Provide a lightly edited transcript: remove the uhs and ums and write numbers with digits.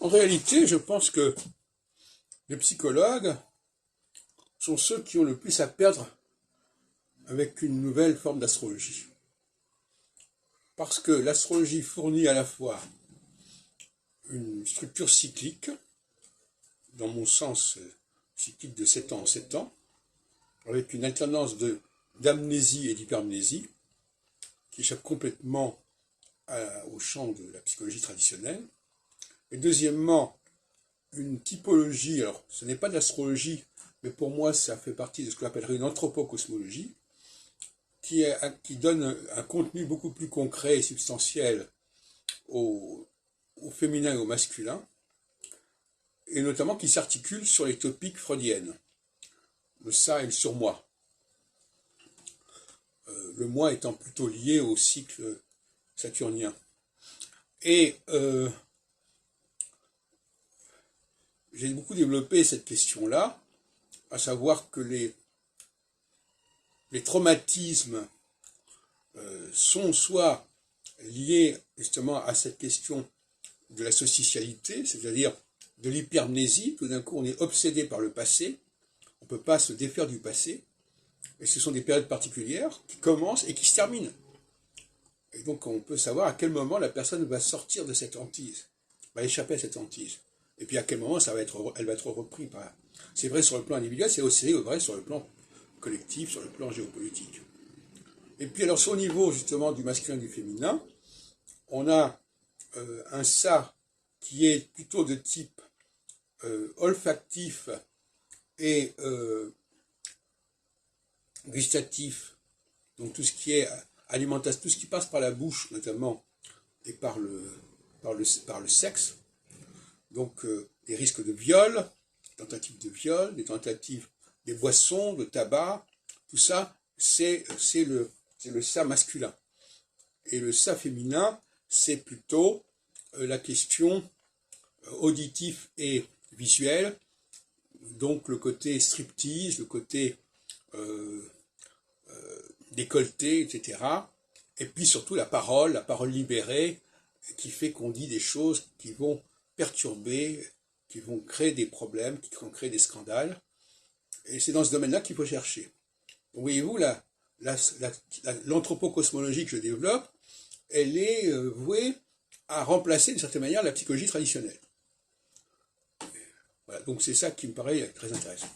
En réalité, je pense que les psychologues sont ceux qui ont le plus à perdre avec une nouvelle forme d'astrologie. Parce que l'astrologie fournit à la fois une structure cyclique, dans mon sens cyclique de 7 ans en 7 ans, avec une alternance d'amnésie et d'hypermnésie, qui échappe complètement au champ de la psychologie traditionnelle. Et deuxièmement, une typologie, alors ce n'est pas de l'astrologie, mais pour moi ça fait partie de ce qu'on appellerait une anthropocosmologie, qui donne un contenu beaucoup plus concret et substantiel au féminin et au masculin, et notamment qui s'articule sur les topiques freudiennes, le ça et le surmoi. Le moi étant plutôt lié au cycle saturnien. Et j'ai beaucoup développé cette question-là, à savoir que les traumatismes sont soit liés justement à cette question de la socialité, c'est-à-dire de l'hypermnésie. Tout d'un coup, on est obsédé par le passé, on ne peut pas se défaire du passé, et ce sont des périodes particulières qui commencent et qui se terminent. Et donc on peut savoir à quel moment la personne va sortir de cette hantise, va échapper à cette hantise. Et puis à quel moment elle va être reprise par... C'est vrai sur le plan individuel, c'est aussi vrai sur le plan collectif, sur le plan géopolitique. Et puis alors sur le niveau justement du masculin et du féminin, on a un ça qui est plutôt de type olfactif et gustatif, donc tout ce qui est alimentation, tout ce qui passe par la bouche notamment et par le sexe, donc des risques de viol, tentatives de viol, des tentatives des boissons, de tabac, tout ça c'est le ça masculin. Et le ça féminin, c'est plutôt la question auditif et visuel, donc le côté striptease, le côté décolleté, etc. Et puis surtout la parole libérée, qui fait qu'on dit des choses qui vont perturber, qui vont créer des problèmes, qui vont créer des scandales. Et c'est dans ce domaine-là qu'il faut chercher. Donc voyez-vous, l'anthropocosmologie que je développe, elle est vouée à remplacer d'une certaine manière la psychologie traditionnelle. Voilà, donc c'est ça qui me paraît très intéressant.